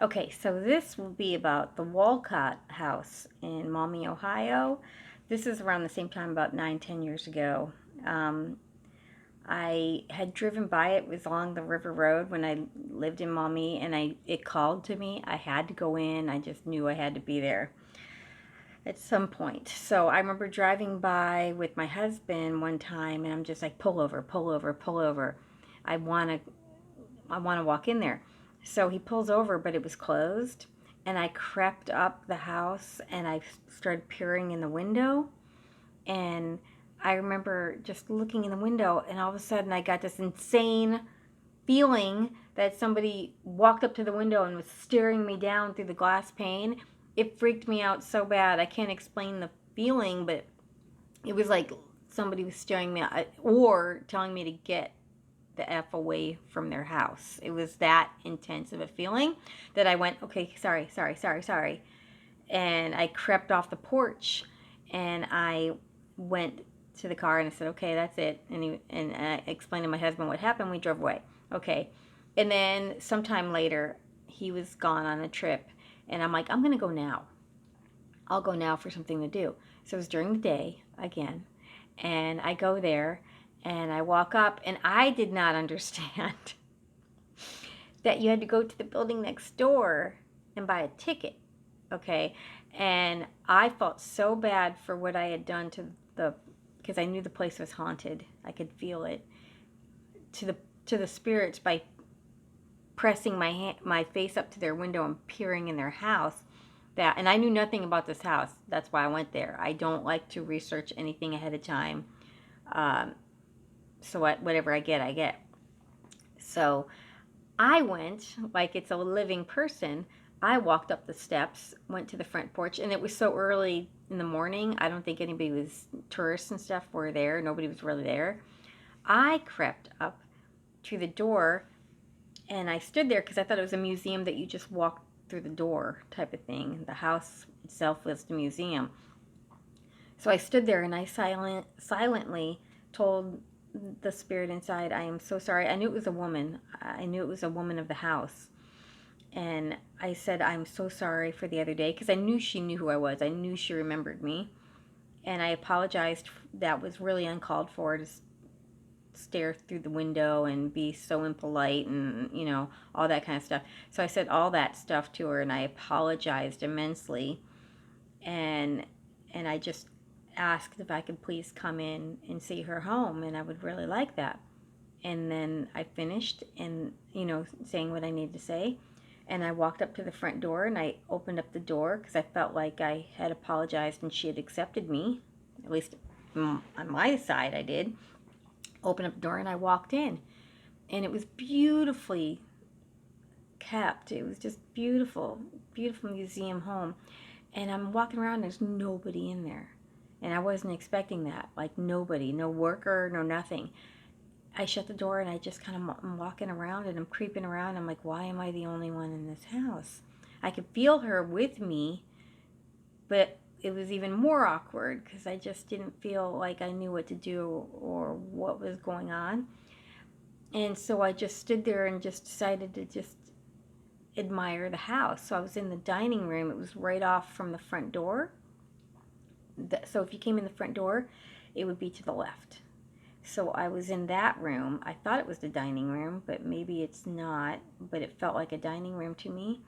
Okay, so this will be about the Wolcott House in Maumee, Ohio. This is around the same time, about 9, 10 years ago. Um, I had driven by it. It was along the river road when I lived in Maumee, and it called to me. I had to go in. I just knew I had to be there at some point. So I remember driving by with my husband one time, and I'm just like, pull over, pull over, pull over. I want to I want to walk in there. So he pulls over, but it was closed. And I crept up the house and I started peering in the window. And I remember just looking in the window, and all of a sudden I got this insane feeling that somebody walked up to the window and was staring me down through the glass pane. It freaked me out so bad. I can't explain the feeling, but it was like somebody was staring me out or telling me to get the F away from their house. It was that intense of a feeling that I went, okay, sorry, sorry, sorry, sorry. And I crept off the porch and I went to the car and I said, okay, that's it. And I explained to my husband what happened. We drove away. Okay. And then sometime later, he was gone on a trip. And I'm like, I'm going to go now. I'll go now for something to do. So it was during the day again. And I go there and I walk up, and I did not understand that you had to go to the building next door and buy a ticket. Okay. And I felt so bad for what I had done to because I knew the place was haunted. I could feel it to the spirits by pressing my face up to their window and peering in their house. And I knew nothing about this house. That's why I went there. I don't like to research anything ahead of time. Um, so whatever I get, I get. So I went like it's a living person. I walked up the steps, went to the front porch, and it was so early in the morning. I don't think anybody was, tourists and stuff were there. Nobody was really there. I crept up to the door and I stood there because I thought it was a museum that you just walked through the door type of thing. The house itself was the museum. So I stood there and I silently told the spirit inside, I am so sorry. I knew it was a woman. I knew it was a woman of the house. And I said, I'm so sorry for the other day because I knew she knew who I was. I knew she remembered me. And I apologized. That was really uncalled for to stare through the window and be so impolite and, all that kind of stuff. So I said all that stuff to her and I apologized immensely. And I just asked if I could please come in and see her home, and I would really like that. And then I finished and, saying what I needed to say. And I walked up to the front door and I opened up the door because I felt like I had apologized and she had accepted me. At least on my side, I did. Opened up the door and I walked in. And it was beautifully kept. It was just beautiful, beautiful museum home. And I'm walking around, there's nobody in there. And I wasn't expecting that. Like nobody, no worker, no nothing. I shut the door and I just kind of, I'm walking around and I'm creeping around. I'm like, why am I the only one in this house? I could feel her with me, but it was even more awkward because I just didn't feel like I knew what to do or what was going on. And so I just stood there and just decided to just admire the house. So I was in the dining room. It was right off from the front door. So if you came in the front door, it would be to the left. So I was in that room. I thought it was the dining room, but maybe it's not. But it felt like a dining room to me.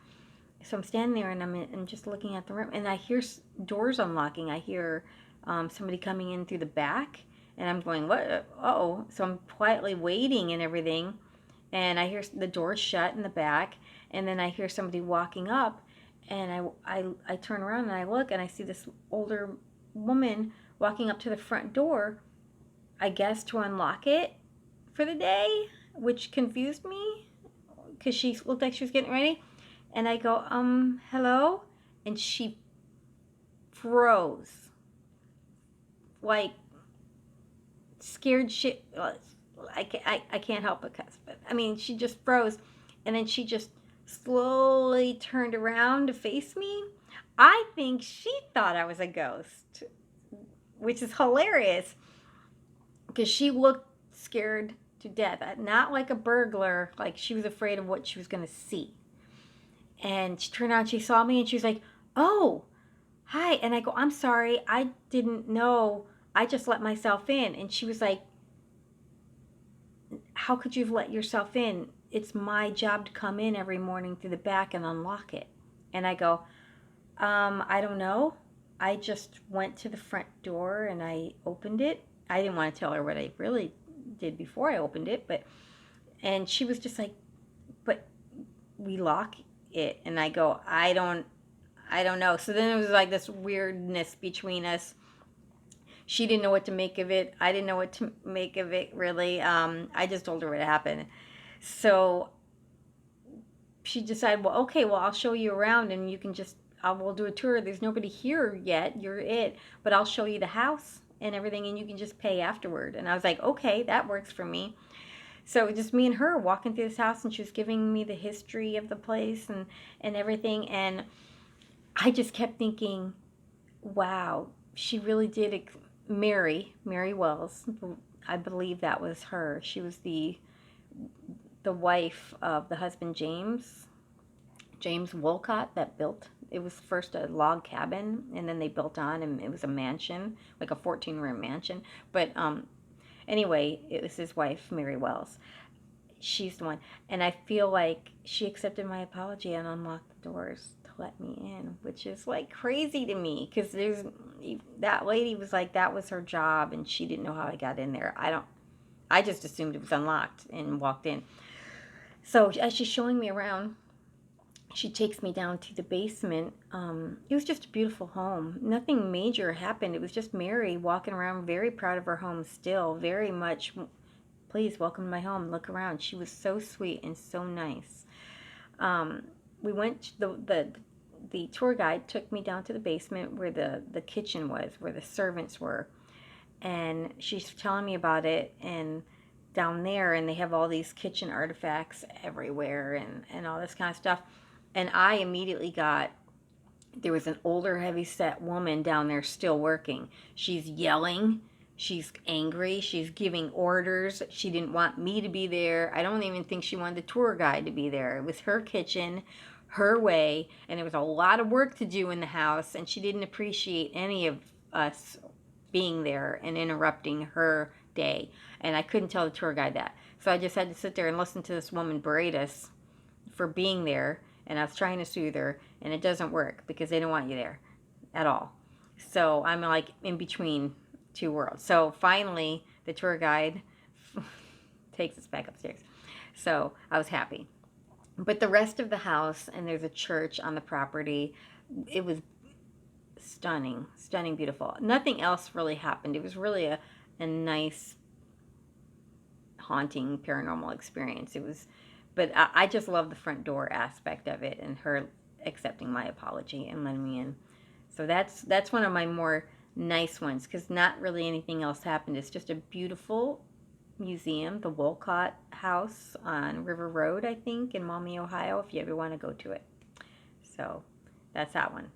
So I'm standing there and I'm just looking at the room, and I hear doors unlocking. I hear somebody coming in through the back, and I'm going, what? Uh-oh. So I'm quietly waiting and everything, and I hear the door shut in the back, and then I hear somebody walking up, and I turn around and I look, and I see this older woman walking up to the front door, I guess to unlock it for the day, which confused me because she looked like she was getting ready. And I go, hello? And she froze. Like, scared shit. I can't help but cuss. But, I mean, she just froze. And then she just slowly turned around to face me. I think she thought I was a ghost, which is hilarious. Because she looked scared to death. Not like a burglar. Like, she was afraid of what she was going to see. And she turned around, she saw me, and she was like, "Oh, hi." And I go, "I'm sorry, I didn't know. I just let myself in." And she was like, "How could you have let yourself in? It's my job to come in every morning through the back and unlock it." And I go, I don't know. I just went to the front door and I opened it. I didn't want to tell her what I really did before I opened it, and she was just like, "But we lock it." And I go, I don't know. So then it was like this weirdness between us. She didn't know what to make of it. I didn't know what to make of it, really. I just told her what happened. So she decided, well, okay, well, I'll show you around and you can just, we'll do a tour. There's nobody here yet. You're it. But I'll show you the house and everything and you can just pay afterward. And I was like, okay, that works for me. So just me and her walking through this house, and she was giving me the history of the place and everything. And I just kept thinking, wow, she really did. Mary Wells, I believe that was her. She was the wife of the husband James Wolcott, that built. It was first a log cabin, and then they built on, and it was a mansion, like a 14-room mansion. But anyway, it was his wife, Mary Wells. She's the one, and I feel like she accepted my apology and unlocked the doors to let me in, which is like crazy to me because there's that lady was like that was her job, and she didn't know how I got in there. I just assumed it was unlocked and walked in. So as she's showing me around, she takes me down to the basement. It was just a beautiful home. Nothing major happened. It was just Mary walking around, very proud of her home still, very much, please welcome to my home. Look around. She was so sweet and so nice. We went, the tour guide took me down to the basement where the kitchen was, where the servants were. And she's telling me about it, and down there, and they have all these kitchen artifacts everywhere and all this kind of stuff. And I immediately got, there was an older, heavy-set woman down there still working. She's yelling. She's angry. She's giving orders. She didn't want me to be there. I don't even think she wanted the tour guide to be there. It was her kitchen, her way, and there was a lot of work to do in the house, and she didn't appreciate any of us being there and interrupting her day. And I couldn't tell the tour guide that. So I just had to sit there and listen to this woman berate us for being there, and I was trying to soothe her, and it doesn't work because they don't want you there at all. So I'm like in between two worlds. So finally, the tour guide takes us back upstairs. So I was happy. But the rest of the house, and there's a church on the property, it was stunning, stunning, beautiful. Nothing else really happened. It was really a nice, haunting, paranormal experience. It was, but I just love the front door aspect of it and her accepting my apology and letting me in. So that's one of my more nice ones because not really anything else happened. It's just a beautiful museum, the Wolcott House on River Road, I think, in Maumee, Ohio, if you ever want to go to it. So that's that one.